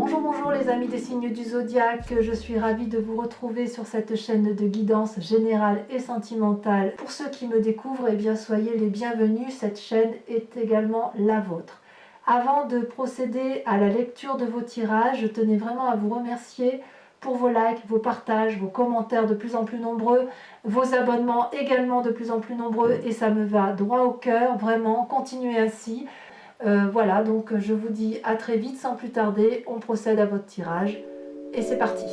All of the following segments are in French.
Bonjour les amis des signes du zodiaque, je suis ravie de vous retrouver sur cette chaîne de guidance générale et sentimentale. Pour ceux qui me découvrent, eh bien soyez les bienvenus, cette chaîne est également la vôtre. Avant de procéder à la lecture de vos tirages, je tenais vraiment à vous remercier pour vos likes, vos partages, vos commentaires de plus en plus nombreux, vos abonnements également de plus en plus nombreux et ça me va droit au cœur, vraiment, continuez ainsi. Voilà, donc je vous dis à très vite, sans plus tarder, on procède à votre tirage et c'est parti.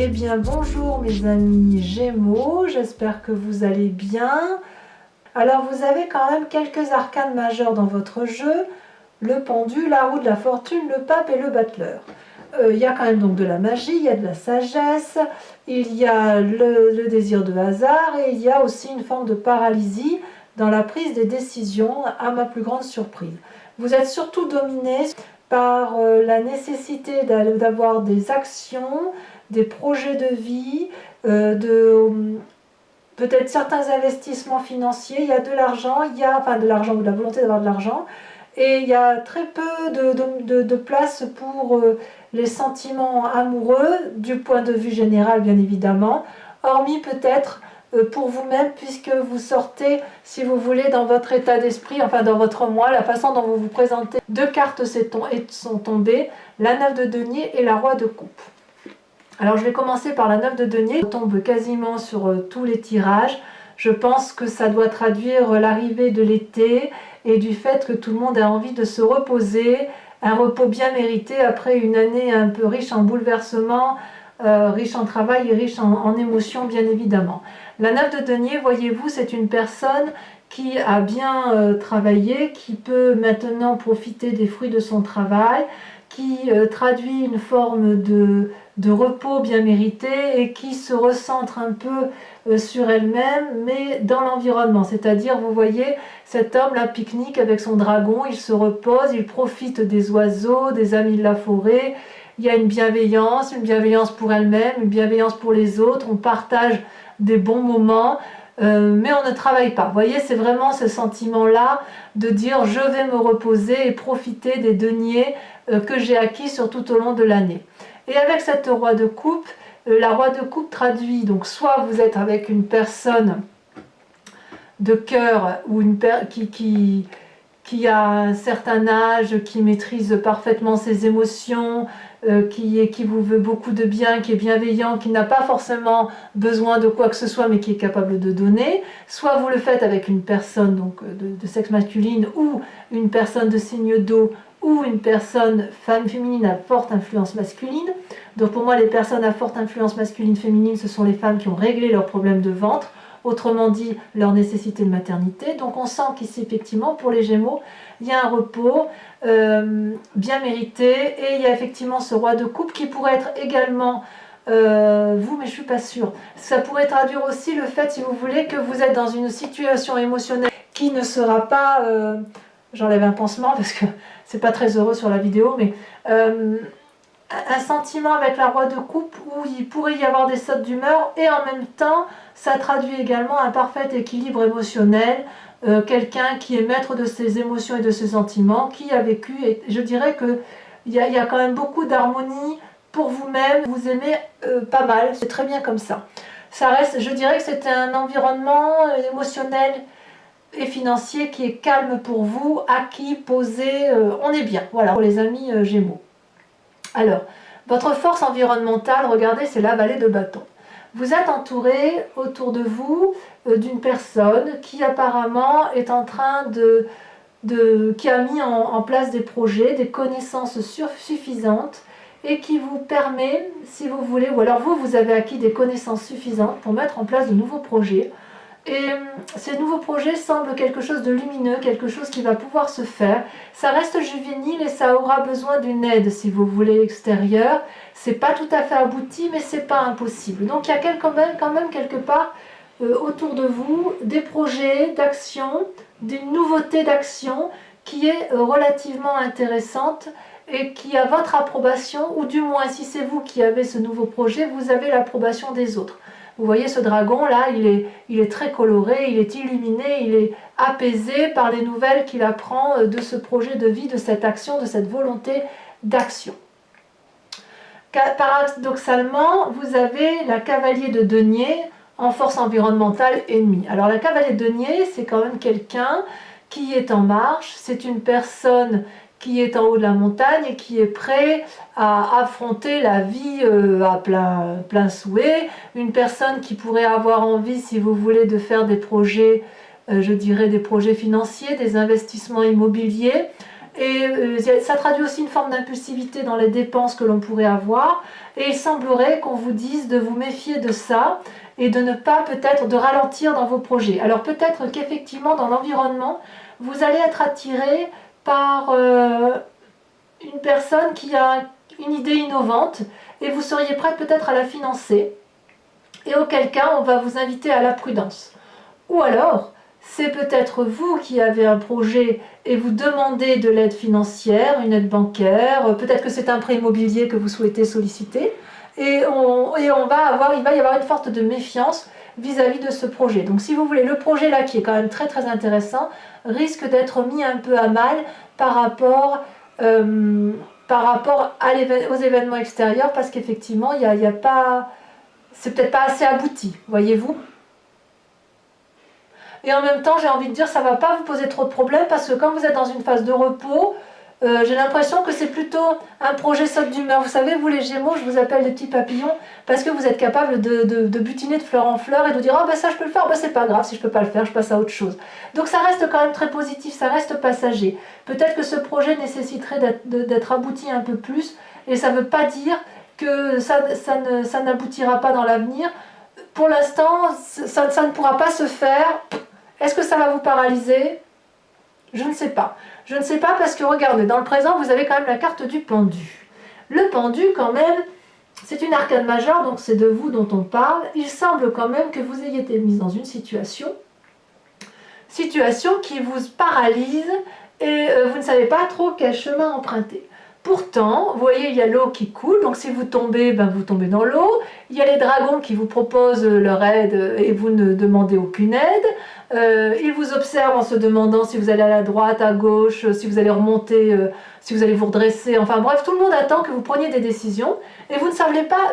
Eh bien bonjour mes amis Gémeaux, j'espère que vous allez bien. Alors vous avez quand même quelques arcanes majeurs dans votre jeu, le pendu, la roue de la fortune, le pape et le battleur. Il y a quand même donc de la magie, il y a de la sagesse, il y a le désir de hasard et il y a aussi une forme de paralysie dans la prise des décisions, à ma plus grande surprise. Vous êtes surtout dominé par la nécessité d'avoir des actions, des projets de vie, peut-être certains investissements financiers, il y a de l'argent, de l'argent ou de la volonté d'avoir de l'argent, et il y a très peu de place pour les sentiments amoureux, du point de vue général bien évidemment, hormis peut-être pour vous-même, puisque vous sortez, si vous voulez, dans votre état d'esprit, enfin dans votre moi, la façon dont vous vous présentez. Deux cartes sont tombées, la 9 de denier et la roi de coupe. Alors je vais commencer par la 9 de denier, on tombe quasiment sur tous les tirages. Je pense que ça doit traduire l'arrivée de l'été et du fait que tout le monde a envie de se reposer, un repos bien mérité après une année un peu riche en bouleversements, riche en travail et riche en émotions bien évidemment. La 9 de denier, voyez-vous, c'est une personne qui a bien travaillé, qui peut maintenant profiter des fruits de son travail, qui traduit une forme de repos bien mérité et qui se recentre un peu sur elle-même, mais dans l'environnement. C'est-à-dire, vous voyez, cet homme là pique-nique avec son dragon, il se repose, il profite des oiseaux, des amis de la forêt. Il y a une bienveillance pour elle-même, une bienveillance pour les autres, on partage des bons moments, mais on ne travaille pas. Vous voyez, c'est vraiment ce sentiment-là de dire je vais me reposer et profiter des deniers que j'ai acquis sur tout au long de l'année. Et avec cette roi de coupe, la roi de coupe traduit, donc soit vous êtes avec une personne de cœur ou qui a un certain âge, qui maîtrise parfaitement ses émotions, qui vous veut beaucoup de bien, qui est bienveillant, qui n'a pas forcément besoin de quoi que ce soit, mais qui est capable de donner. Soit vous le faites avec une personne donc, de sexe masculine ou une personne de signe d'eau ou une personne féminine à forte influence masculine. Donc pour moi, les personnes à forte influence masculine-féminine, ce sont les femmes qui ont réglé leurs problèmes de ventre, autrement dit leur nécessité de maternité. Donc on sent qu'ici effectivement pour les Gémeaux il y a un repos bien mérité et il y a effectivement ce roi de coupe qui pourrait être également vous, mais je suis pas sûre. Ça pourrait traduire aussi le fait, si vous voulez, que vous êtes dans une situation émotionnelle qui ne sera pas j'enlève un pansement parce que c'est pas très heureux sur la vidéo, mais un sentiment avec la roi de coupe où il pourrait y avoir des sautes d'humeur et en même temps ça traduit également un parfait équilibre émotionnel, quelqu'un qui est maître de ses émotions et de ses sentiments, qui a vécu, et je dirais qu'il y a quand même beaucoup d'harmonie pour vous-même, vous aimez pas mal, c'est très bien comme ça. Ça reste, je dirais que c'est un environnement émotionnel et financier qui est calme pour vous, acquis, posé, on est bien, voilà, pour les amis Gémeaux. Alors, votre force environnementale, regardez, c'est la vallée de bâton. Vous êtes entouré autour de vous d'une personne qui apparemment est en train qui a mis en place des projets, des connaissances suffisantes et qui vous permet, si vous voulez, ou alors vous avez acquis des connaissances suffisantes pour mettre en place de nouveaux projets. Et ces nouveaux projets semblent quelque chose de lumineux, quelque chose qui va pouvoir se faire. Ça reste juvénile et ça aura besoin d'une aide, si vous voulez, extérieure. C'est pas tout à fait abouti, mais c'est pas impossible. Donc il y a quand même quelque part autour de vous des projets d'action, des nouveautés d'action qui est relativement intéressante et qui a votre approbation, ou du moins si c'est vous qui avez ce nouveau projet, vous avez l'approbation des autres. Vous voyez ce dragon là, il est très coloré, il est illuminé, il est apaisé par les nouvelles qu'il apprend de ce projet de vie, de cette action, de cette volonté d'action. Paradoxalement, vous avez la cavalier de denier en force environnementale ennemie. Alors la cavalier de denier, c'est quand même quelqu'un qui est en marche, c'est une personne qui est en haut de la montagne et qui est prêt à affronter la vie à plein souhait, une personne qui pourrait avoir envie, si vous voulez, de faire des projets, je dirais des projets financiers, des investissements immobiliers, et ça traduit aussi une forme d'impulsivité dans les dépenses que l'on pourrait avoir, et il semblerait qu'on vous dise de vous méfier de ça, et de ne pas peut-être de ralentir dans vos projets. Alors peut-être qu'effectivement dans l'environnement, vous allez être attiré par une personne qui a une idée innovante et vous seriez prête peut-être à la financer, et auquel cas on va vous inviter à la prudence. Ou alors, c'est peut-être vous qui avez un projet et vous demandez de l'aide financière, une aide bancaire, peut-être que c'est un prêt immobilier que vous souhaitez solliciter, et il va y avoir une forte de méfiance vis-à-vis de ce projet. Donc si vous voulez, le projet là qui est quand même très très intéressant, risque d'être mis un peu à mal par rapport aux événements extérieurs, parce qu'effectivement, c'est peut-être pas assez abouti, voyez-vous. Et en même temps, j'ai envie de dire, ça ne va pas vous poser trop de problèmes, parce que quand vous êtes dans une phase de repos, j'ai l'impression que c'est plutôt un projet saute d'humeur. Vous savez, vous les Gémeaux, je vous appelle les petits papillons, parce que vous êtes capable de butiner de fleur en fleur et de dire « Ah ben ça je peux le faire, ben c'est pas grave, si je peux pas le faire, je passe à autre chose ». Donc ça reste quand même très positif, ça reste passager. Peut-être que ce projet nécessiterait d'être abouti un peu plus, et ça ne veut pas dire que ça n'aboutira pas dans l'avenir. Pour l'instant, ça ne pourra pas se faire. Est-ce que ça va vous paralyser ? Je ne sais pas. Je ne sais pas, parce que regardez, dans le présent, vous avez quand même la carte du pendu. Le pendu, quand même, c'est une arcane majeure, donc c'est de vous dont on parle. Il semble quand même que vous ayez été mise dans une situation qui vous paralyse et vous ne savez pas trop quel chemin emprunter. Pourtant, vous voyez, il y a l'eau qui coule, donc si vous tombez, ben vous tombez dans l'eau. Il y a les dragons qui vous proposent leur aide et vous ne demandez aucune aide. Ils vous observent en se demandant si vous allez à la droite, à gauche, si vous allez remonter, si vous allez vous redresser. Enfin bref, tout le monde attend que vous preniez des décisions et vous ne semblez pas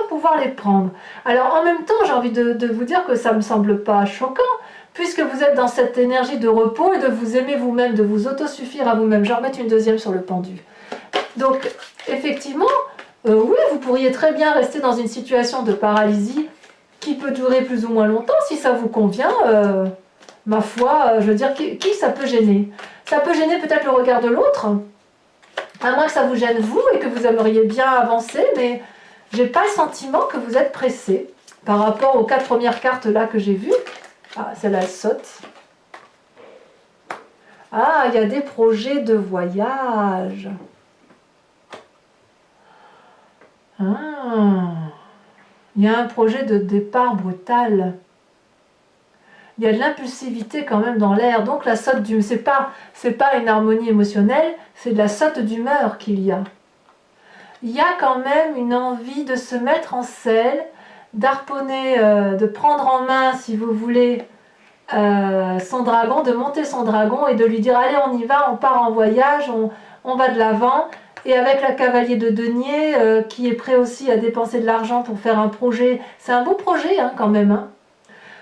pouvoir les prendre. Alors en même temps, j'ai envie de vous dire que ça ne me semble pas choquant, puisque vous êtes dans cette énergie de repos et de vous aimer vous-même, de vous autosuffire à vous-même. Je vais remettre une deuxième sur le pendu. Donc, effectivement, oui, vous pourriez très bien rester dans une situation de paralysie qui peut durer plus ou moins longtemps, si ça vous convient. Ma foi, je veux dire, qui ça peut gêner? Ça peut gêner peut-être le regard de l'autre, à moins que ça vous gêne vous et que vous aimeriez bien avancer, mais j'ai pas le sentiment que vous êtes pressé par rapport aux 4 premières cartes là que j'ai vues. Ah, celle-là, elle saute. Ah, il y a des projets de voyage. Ah, il y a un projet de départ brutal. Il y a de l'impulsivité quand même dans l'air. Donc la saute d'humeur, c'est pas une harmonie émotionnelle, c'est de la saute d'humeur qu'il y a. Il y a quand même une envie de se mettre en selle, d'harponner, de prendre en main, si vous voulez, son dragon, de monter son dragon et de lui dire allez, on y va, on part en voyage, on va de l'avant. Et avec la cavalier de denier qui est prêt aussi à dépenser de l'argent pour faire un projet, c'est un beau projet hein, quand même. Hein.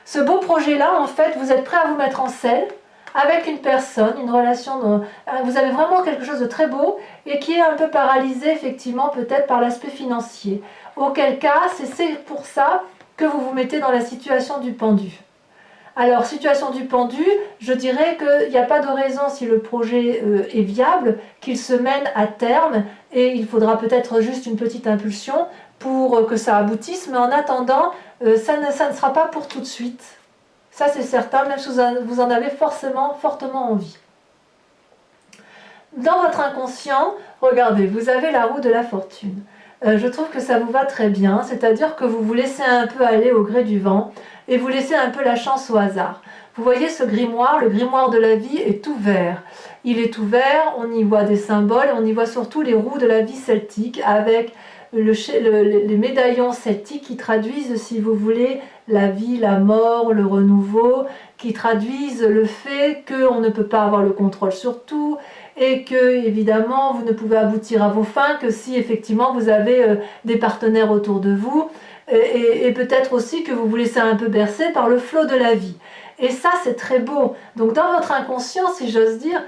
Ce beau projet-là, en fait, vous êtes prêt à vous mettre en selle avec une personne, une relation, vous avez vraiment quelque chose de très beau et qui est un peu paralysé effectivement peut-être par l'aspect financier. Auquel cas, c'est pour ça que vous vous mettez dans la situation du pendu. Alors, situation du pendu, je dirais qu'il n'y a pas de raison, si le projet est viable, qu'il se mène à terme, et il faudra peut-être juste une petite impulsion pour que ça aboutisse, mais en attendant, ça ne sera pas pour tout de suite. Ça c'est certain, même si vous en avez fortement envie. Dans votre inconscient, regardez, vous avez la roue de la fortune. Je trouve que ça vous va très bien, c'est-à-dire que vous vous laissez un peu aller au gré du vent et vous laissez un peu la chance au hasard. Vous voyez ce grimoire, le grimoire de la vie est ouvert. Il est ouvert, on y voit des symboles et on y voit surtout les roues de la vie celtique avec les médaillons celtiques qui traduisent, si vous voulez, la vie, la mort, le renouveau, qui traduisent le fait qu'on ne peut pas avoir le contrôle sur tout et que, évidemment, vous ne pouvez aboutir à vos fins que si, effectivement, vous avez des partenaires autour de vous et peut-être aussi que vous vous laissez un peu bercer par le flot de la vie. Et ça, c'est très beau. Donc, dans votre inconscient, si j'ose dire,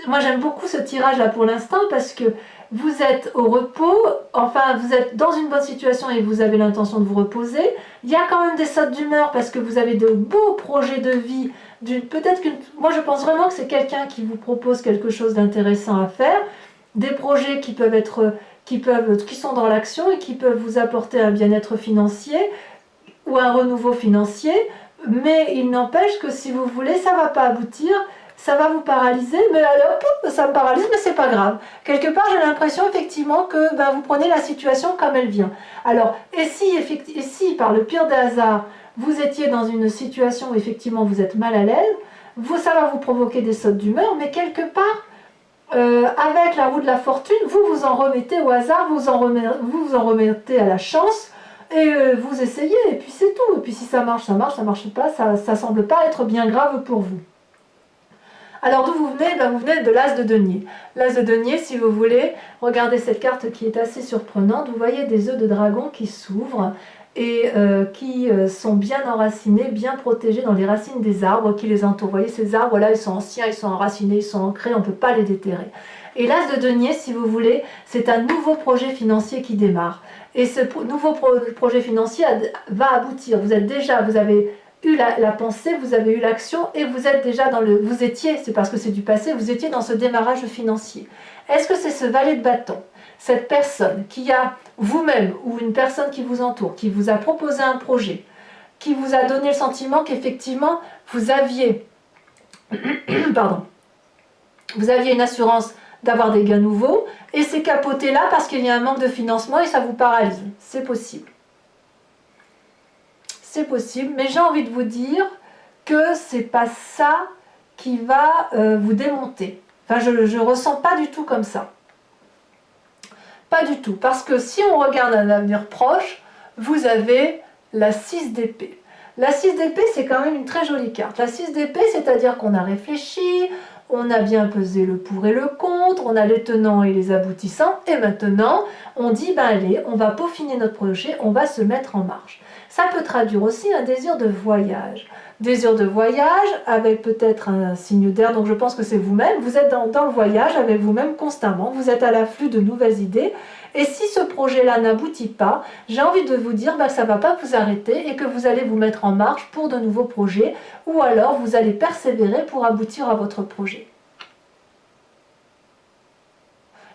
moi, j'aime beaucoup ce tirage-là pour l'instant parce que vous êtes au repos, enfin vous êtes dans une bonne situation et vous avez l'intention de vous reposer. Il y a quand même des sautes d'humeur parce que vous avez de beaux projets de vie. Peut-être que moi je pense vraiment que c'est quelqu'un qui vous propose quelque chose d'intéressant à faire, des projets qui sont dans l'action et qui peuvent vous apporter un bien-être financier ou un renouveau financier. Mais il n'empêche que si vous voulez, ça ne va pas aboutir. Ça va vous paralyser, mais alors, ça me paralyse, mais c'est pas grave. Quelque part, j'ai l'impression effectivement que vous prenez la situation comme elle vient. Alors, et si par le pire des hasards, vous étiez dans une situation où effectivement vous êtes mal à l'aise, ça va vous provoquer des sautes d'humeur, mais quelque part, avec la roue de la fortune, vous vous en remettez au hasard, vous vous en remettez à la chance, et vous essayez, et puis c'est tout. Et puis si ça marche, ça marche pas, ça semble pas être bien grave pour vous. Alors d'où vous venez? Vous venez de l'as de denier. L'as de denier, si vous voulez, regardez cette carte qui est assez surprenante. Vous voyez des œufs de dragon qui s'ouvrent et qui sont bien enracinés, bien protégés dans les racines des arbres qui les entourent. Vous voyez, ces arbres-là, ils sont anciens, ils sont enracinés, ils sont ancrés, on ne peut pas les déterrer. Et l'as de denier, si vous voulez, c'est un nouveau projet financier qui démarre. Et ce nouveau projet financier va aboutir. Vous avez eu la pensée, vous avez eu l'action et vous êtes déjà vous étiez, c'est parce que c'est du passé, vous étiez dans ce démarrage financier. Est-ce que c'est ce valet de bâton, cette personne qui a vous-même ou une personne qui vous entoure, qui vous a proposé un projet, qui vous a donné le sentiment qu'effectivement vous aviez vous aviez une assurance d'avoir des gains nouveaux et c'est capoté là parce qu'il y a un manque de financement et ça vous paralyse? C'est possible. C'est possible, mais j'ai envie de vous dire que c'est pas ça qui va vous démonter. Enfin, je ne ressens pas du tout comme ça. Pas du tout, parce que si on regarde un avenir proche, vous avez la 6 d'épée. La 6 d'épée, c'est quand même une très jolie carte. La 6 d'épée, c'est-à-dire qu'on a réfléchi, on a bien pesé le pour et le contre, on a les tenants et les aboutissants, et maintenant, on dit, allez, on va peaufiner notre projet, on va se mettre en marche. Ça peut traduire aussi un désir de voyage. Désir de voyage avec peut-être un signe d'air, donc je pense que c'est vous-même. Vous êtes dans le voyage avec vous-même constamment, vous êtes à l'afflux de nouvelles idées. Et si ce projet-là n'aboutit pas, j'ai envie de vous dire que ça ne va pas vous arrêter et que vous allez vous mettre en marche pour de nouveaux projets ou alors vous allez persévérer pour aboutir à votre projet.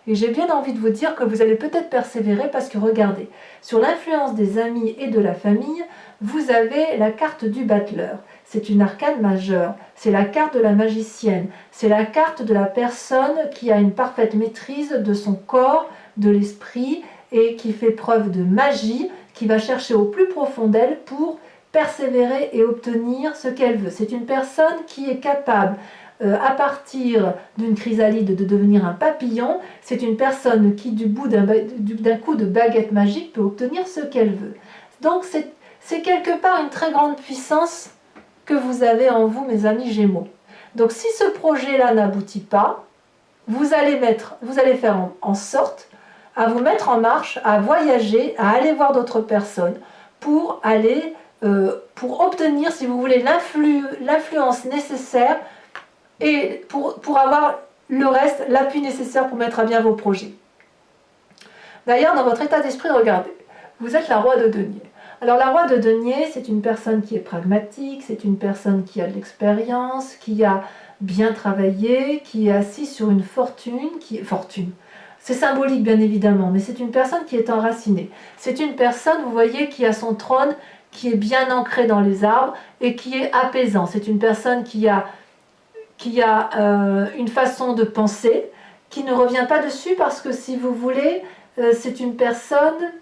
Et j'ai bien envie de vous dire que vous allez peut-être persévérer parce que regardez, sur l'influence des amis et de la famille, vous avez la carte du battleur. C'est une arcane majeure, c'est la carte de la magicienne, c'est la carte de la personne qui a une parfaite maîtrise de son corps, de l'esprit et qui fait preuve de magie, qui va chercher au plus profond d'elle pour persévérer et obtenir ce qu'elle veut. C'est une personne qui est capable à partir d'une chrysalide de devenir un papillon. C'est une personne qui du bout d'un coup de baguette magique peut obtenir ce qu'elle veut. Donc c'est quelque part une très grande puissance que vous avez en vous, mes amis Gémeaux. Donc si ce projet-là n'aboutit pas, vous allez faire en sorte à vous mettre en marche, à voyager, à aller voir d'autres personnes pour obtenir, si vous voulez, l'influence nécessaire et pour avoir le reste, l'appui nécessaire pour mettre à bien vos projets. D'ailleurs, dans votre état d'esprit, regardez, vous êtes la roi de denier. Alors la roi de denier, c'est une personne qui est pragmatique, c'est une personne qui a de l'expérience, qui a bien travaillé, qui est assise sur une fortune. C'est symbolique bien évidemment, mais c'est une personne qui est enracinée. C'est une personne, vous voyez, qui a son trône, qui est bien ancré dans les arbres et qui est apaisant. C'est une personne qui a une façon de penser, qui ne revient pas dessus parce que si vous voulez, c'est une personne,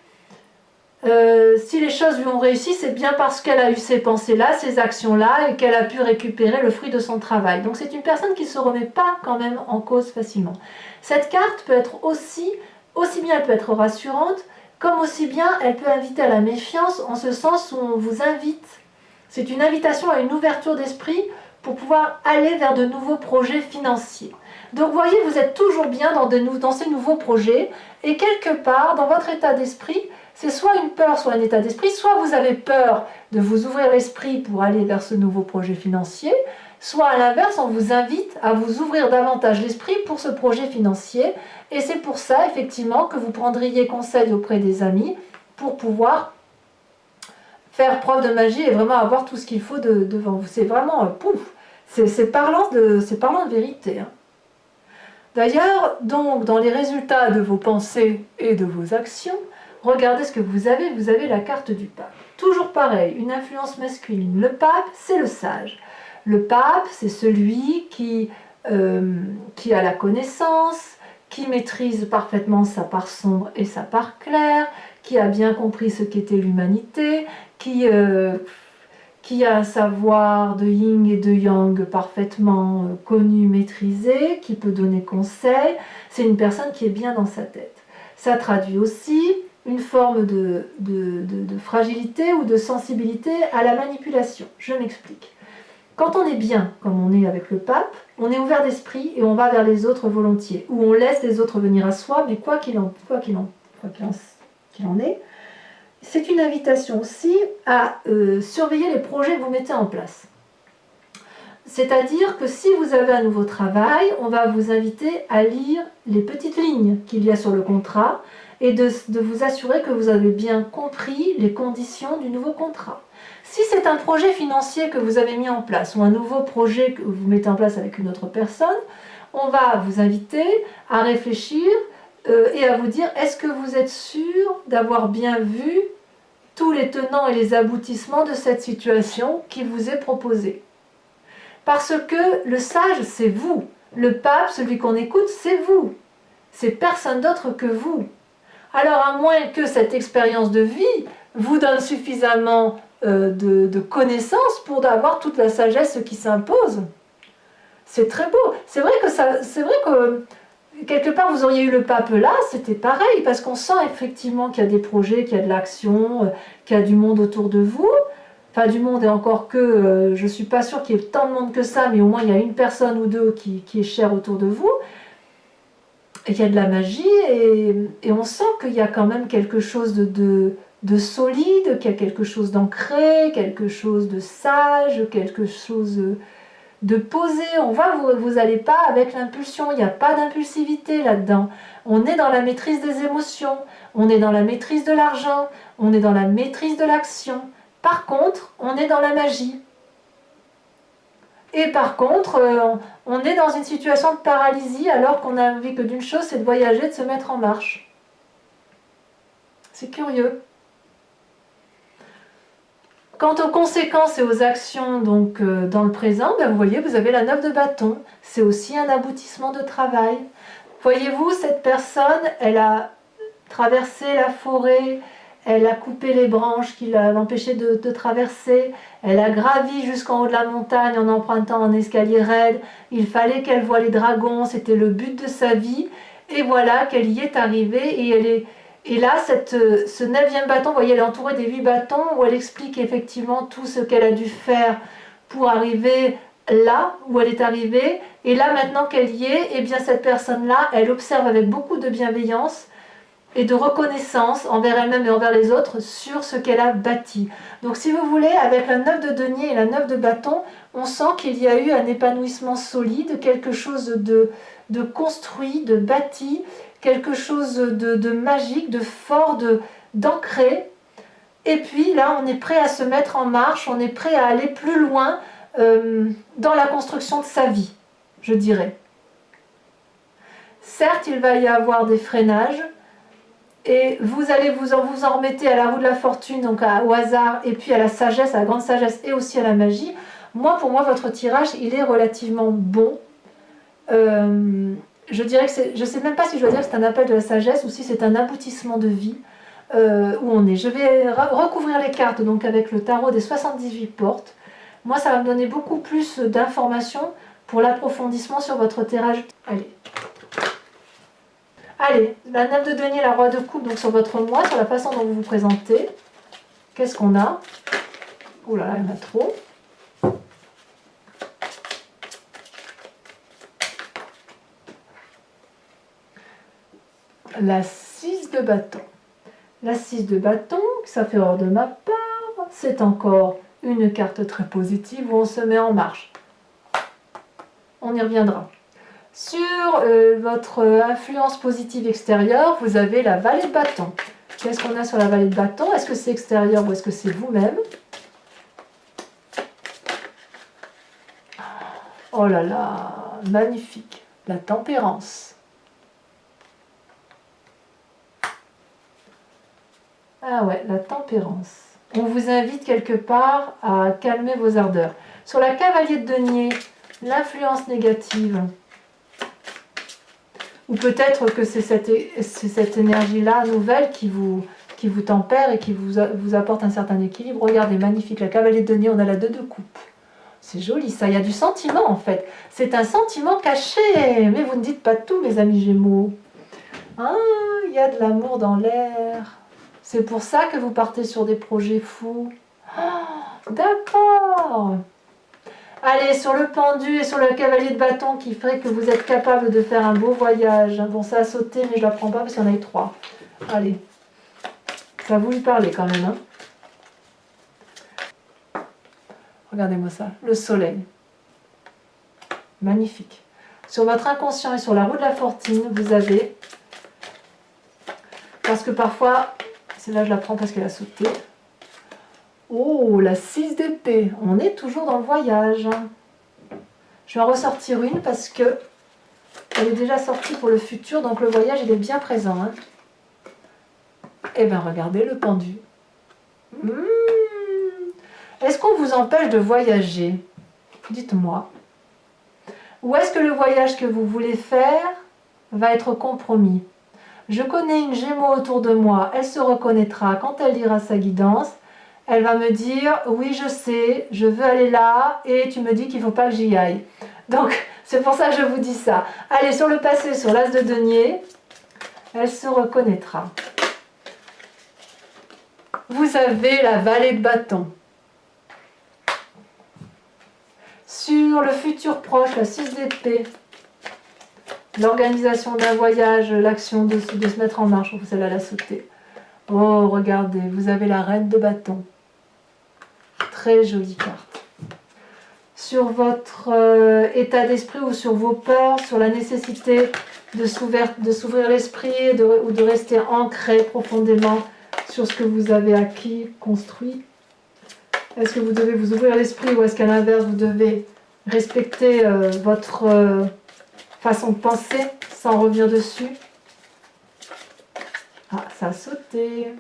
si les choses lui ont réussi, c'est bien parce qu'elle a eu ces pensées-là, ces actions-là, et qu'elle a pu récupérer le fruit de son travail. Donc c'est une personne qui ne se remet pas quand même en cause facilement. Cette carte peut être aussi bien elle peut être rassurante, comme aussi bien elle peut inviter à la méfiance, en ce sens où on vous invite. C'est une invitation à une ouverture d'esprit pour pouvoir aller vers de nouveaux projets financiers. Donc vous voyez, vous êtes toujours bien dans ces nouveaux projets, et quelque part, dans votre état d'esprit, c'est soit une peur, soit un état d'esprit, soit vous avez peur de vous ouvrir l'esprit pour aller vers ce nouveau projet financier, soit à l'inverse, on vous invite à vous ouvrir davantage l'esprit pour ce projet financier, et c'est pour ça, effectivement, que vous prendriez conseil auprès des amis pour pouvoir faire preuve de magie et vraiment avoir tout ce qu'il faut devant vous. C'est vraiment, pouf, c'est parlant de vérité. Hein. D'ailleurs, donc, dans les résultats de vos pensées et de vos actions, regardez ce que vous avez. Vous avez la carte du pape. Toujours pareil, une influence masculine. Le pape, c'est le sage. Le pape, c'est celui qui a la connaissance, qui maîtrise parfaitement sa part sombre et sa part claire, qui a bien compris ce qu'était l'humanité, qui a un savoir de yin et de yang parfaitement connu, maîtrisé, qui peut donner conseil. C'est une personne qui est bien dans sa tête. Ça traduit aussi une forme de fragilité ou de sensibilité à la manipulation. Je m'explique. Quand on est bien, comme on est avec le pape, on est ouvert d'esprit et on va vers les autres volontiers, ou on laisse les autres venir à soi, mais quoi qu'il en est, c'est une invitation aussi à surveiller les projets que vous mettez en place. C'est-à-dire que si vous avez un nouveau travail, on va vous inviter à lire les petites lignes qu'il y a sur le contrat et de vous assurer que vous avez bien compris les conditions du nouveau contrat. Si c'est un projet financier que vous avez mis en place ou un nouveau projet que vous mettez en place avec une autre personne, on va vous inviter à réfléchir et à vous dire, est-ce que vous êtes sûr d'avoir bien vu tous les tenants et les aboutissements de cette situation qui vous est proposée? Parce que le sage, c'est vous. Le pape, celui qu'on écoute, c'est vous. C'est personne d'autre que vous. Alors, à moins que cette expérience de vie vous donne suffisamment de connaissances pour avoir toute la sagesse qui s'impose. C'est très beau. C'est vrai que quelque part vous auriez eu le pape là, c'était pareil, parce qu'on sent effectivement qu'il y a des projets, qu'il y a de l'action, qu'il y a du monde autour de vous. Enfin, du monde, et encore que je ne suis pas sûre qu'il y ait tant de monde que ça, mais au moins il y a une personne ou deux qui est chère autour de vous. Et il y a de la magie, et on sent qu'il y a quand même quelque chose de solide, qu'il y a quelque chose d'ancré, quelque chose de sage, quelque chose de posé. On voit que vous n'allez pas avec l'impulsion, il n'y a pas d'impulsivité là-dedans. On est dans la maîtrise des émotions, on est dans la maîtrise de l'argent, on est dans la maîtrise de l'action. Par contre, on est dans la magie. Et par contre, on est dans une situation de paralysie alors qu'on a envie que d'une chose, c'est de voyager, de se mettre en marche. C'est curieux. Quant aux conséquences et aux actions donc, dans le présent, ben vous voyez, vous avez la 9 de bâton. C'est aussi un aboutissement de travail. Voyez-vous, cette personne, elle a traversé la forêt, elle a coupé les branches qui l'empêchaient de traverser, elle a gravi jusqu'en haut de la montagne en empruntant un escalier raide, il fallait qu'elle voie les dragons, c'était le but de sa vie, et voilà qu'elle y est arrivée, et là, ce 9e bâton, vous voyez, elle est entourée des 8 bâtons, où elle explique effectivement tout ce qu'elle a dû faire pour arriver là où elle est arrivée, et là maintenant qu'elle y est, eh bien cette personne-là, elle observe avec beaucoup de bienveillance, et de reconnaissance envers elle-même et envers les autres sur ce qu'elle a bâti. Donc si vous voulez, avec la 9 de denier et la 9 de bâton, on sent qu'il y a eu un épanouissement solide, quelque chose de construit, de bâti, quelque chose de magique, de fort, d'ancré. Et puis là, on est prêt à se mettre en marche, on est prêt à aller plus loin dans la construction de sa vie, je dirais. Certes, il va y avoir des freinages, Et vous allez vous en remettez à la roue de la fortune, donc au hasard, et puis à la sagesse, à la grande sagesse, et aussi à la magie. Pour moi, votre tirage, il est relativement bon. Je dirais que je ne sais même pas si je dois dire que c'est un appel de la sagesse ou si c'est un aboutissement de vie où on est. Je vais recouvrir les cartes donc avec le tarot des 78 portes. Moi, ça va me donner beaucoup plus d'informations pour l'approfondissement sur votre tirage. Allez, la 9 de denier, la roi de coupe, donc sur votre mois, sur la façon dont vous vous présentez. Qu'est-ce qu'on a? Ouh là là, il y en a trop. La 6 de bâton. La 6 de bâton, ça fait hors de ma part, c'est encore une carte très positive où on se met en marche. On y reviendra. Sur votre influence positive extérieure, vous avez la vallée de bâton. Qu'est-ce qu'on a sur la vallée de bâton? Est-ce que c'est extérieur ou est-ce que c'est vous-même? Oh là là, magnifique. La tempérance. Ah ouais, la tempérance. On vous invite quelque part à calmer vos ardeurs. Sur la cavalier de denier, l'influence négative. Ou peut-être que c'est cette énergie-là nouvelle qui vous tempère et qui vous apporte un certain équilibre. Regardez, magnifique, la cavalier de denier, on a la 2 de coupe. C'est joli ça, il y a du sentiment en fait. C'est un sentiment caché. Mais vous ne dites pas tout, mes amis Gémeaux. Ah, il y a de l'amour dans l'air. C'est pour ça que vous partez sur des projets fous. Oh, d'accord. Allez, sur le pendu et sur le cavalier de bâton qui ferait que vous êtes capable de faire un beau voyage. Bon, ça a sauté, mais je ne la prends pas parce qu'il y en a eu 3. Allez, ça vous lui parlez quand même. Hein. Regardez-moi ça, le soleil. Magnifique. Sur votre inconscient et sur la roue de la fortune, vous avez... Parce que parfois, celle-là je la prends parce qu'elle a sauté. Oh, la 6 d'épée. On est toujours dans le voyage. Je vais en ressortir une parce que elle est déjà sortie pour le futur, donc le voyage, il est bien présent. Hein. Eh bien, regardez le pendu. Est-ce qu'on vous empêche de voyager? Dites-moi. Ou est-ce que le voyage que vous voulez faire va être compromis? Je connais une Gémeaux autour de moi, elle se reconnaîtra quand elle lira sa guidance. Elle va me dire, oui je sais, je veux aller là et tu me dis qu'il ne faut pas que j'y aille. Donc c'est pour ça que je vous dis ça. Allez, sur le passé, sur l'as de denier, elle se reconnaîtra. Vous avez la vallée de bâton. Sur le futur proche, la 6 d'épée, l'organisation d'un voyage, l'action de se mettre en marche, celle-là l'a sauté. Oh, regardez, vous avez la reine de bâton. Très jolie carte. Sur votre état d'esprit ou sur vos peurs, sur la nécessité de s'ouvrir l'esprit ou de rester ancré profondément sur ce que vous avez acquis, construit. Est-ce que vous devez vous ouvrir l'esprit ou est-ce qu'à l'inverse, vous devez respecter votre façon de penser sans revenir dessus? Ah, ça a sauté.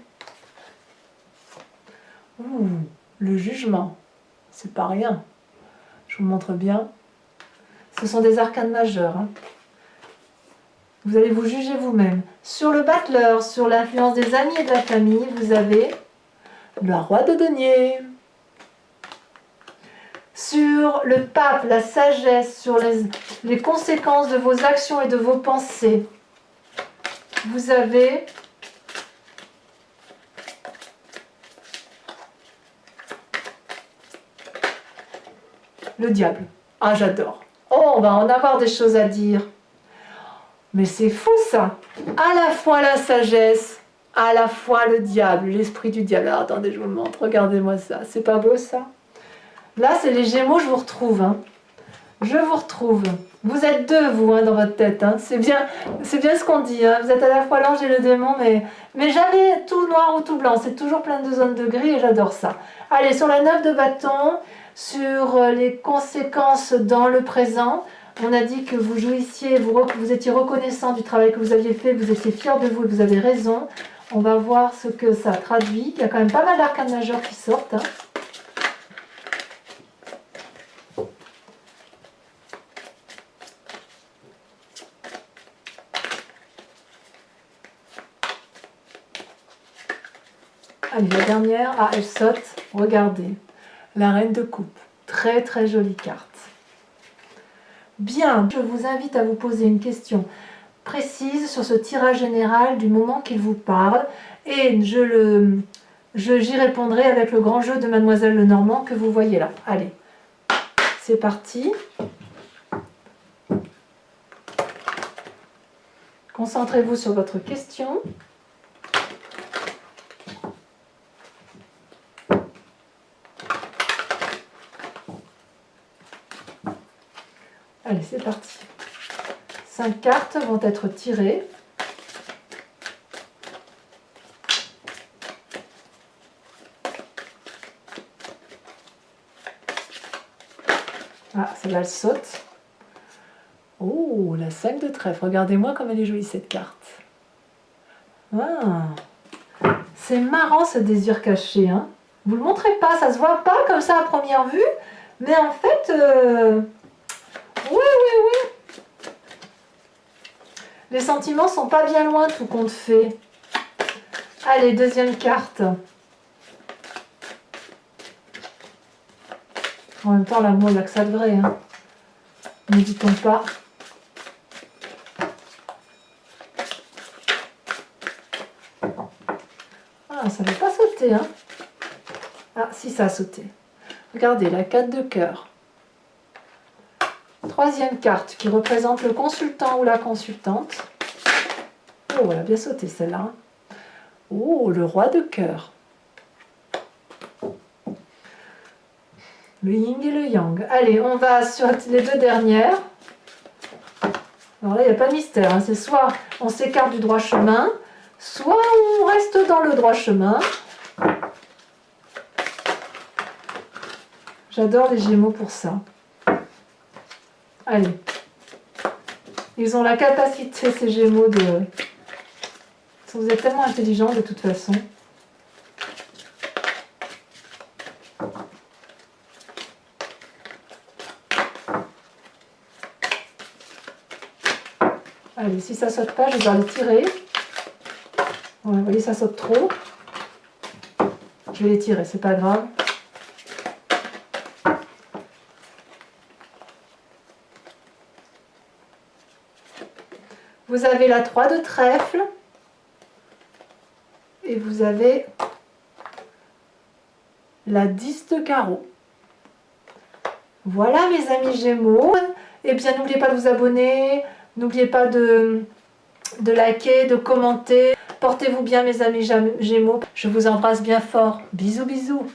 Ouh, le jugement, c'est pas rien. Je vous montre bien. Ce sont des arcanes majeures. Hein. Vous allez vous juger vous-même. Sur le battleur, sur l'influence des amis et de la famille, vous avez le roi de denier. Sur le pape, la sagesse, sur les conséquences de vos actions et de vos pensées, vous avez le diable. Ah, j'adore. Oh, on va en avoir des choses à dire. Mais c'est fou ça. À la fois la sagesse, à la fois le diable, l'esprit du diable. Alors, attendez, je vous le montre. Regardez-moi ça. C'est pas beau ça? Là, c'est les Gémeaux, je vous retrouve. Hein. Je vous retrouve. Vous êtes deux, vous, hein, dans votre tête. Hein. C'est bien ce qu'on dit. Hein. Vous êtes à la fois l'ange et le démon, mais jamais tout noir ou tout blanc. C'est toujours plein de zones de gris et j'adore ça. Allez, sur la 9 de bâton, sur les conséquences dans le présent, On a dit que vous jouissiez, vous étiez reconnaissant du travail que vous aviez fait, vous étiez fier de vous et vous avez raison. On va voir ce que ça traduit. Il y a quand même pas mal d'arcanes majeures qui sortent. Hein. Allez, la dernière, ah, elle saute. Regardez, la reine de coupe. Très très jolie carte. Bien, je vous invite à vous poser une question précise sur ce tirage général du moment qu'il vous parle et j'y répondrai avec le grand jeu de Mademoiselle Lenormand que vous voyez là. Allez, c'est parti. Concentrez-vous sur votre question. Allez, c'est parti. 5 cartes vont être tirées. Ah, celle-là, elle saute. Oh, la 5 de trèfle. Regardez-moi comme elle est jolie, cette carte. Ah, c'est marrant, ce désir caché. Hein. Vous ne le montrez pas, ça ne se voit pas comme ça à première vue. Mais en fait... Oui. Les sentiments sont pas bien loin, tout compte fait. Allez, deuxième carte. En même temps, l'amour, il n'y a que ça de vrai. Hein. Ne dit-on pas. Ah, ça ne veut pas sauter. Hein. Ah, si, ça a sauté. Regardez, la 4 de cœur. Troisième carte qui représente le consultant ou la consultante. Oh, elle a bien sauté celle-là. Oh, le roi de cœur. Le yin et le yang. Allez, on va sur les deux dernières. Alors là, il n'y a pas de mystère. Hein. C'est soit on s'écarte du droit chemin, soit on reste dans le droit chemin. J'adore les Gémeaux pour ça. Allez. Ils ont la capacité, ces Gémeaux, de... Vous êtes tellement intelligents de toute façon. Allez, si ça saute pas, je vais les tirer. Ouais, vous voyez, ça saute trop. Je vais les tirer, c'est pas grave. Vous avez la 3 de trèfle. Et vous avez la 10 de carreau. Voilà mes amis Gémeaux. Et bien n'oubliez pas de vous abonner, n'oubliez pas de liker, de commenter. Portez-vous bien mes amis Gémeaux. Je vous embrasse bien fort. Bisous bisous.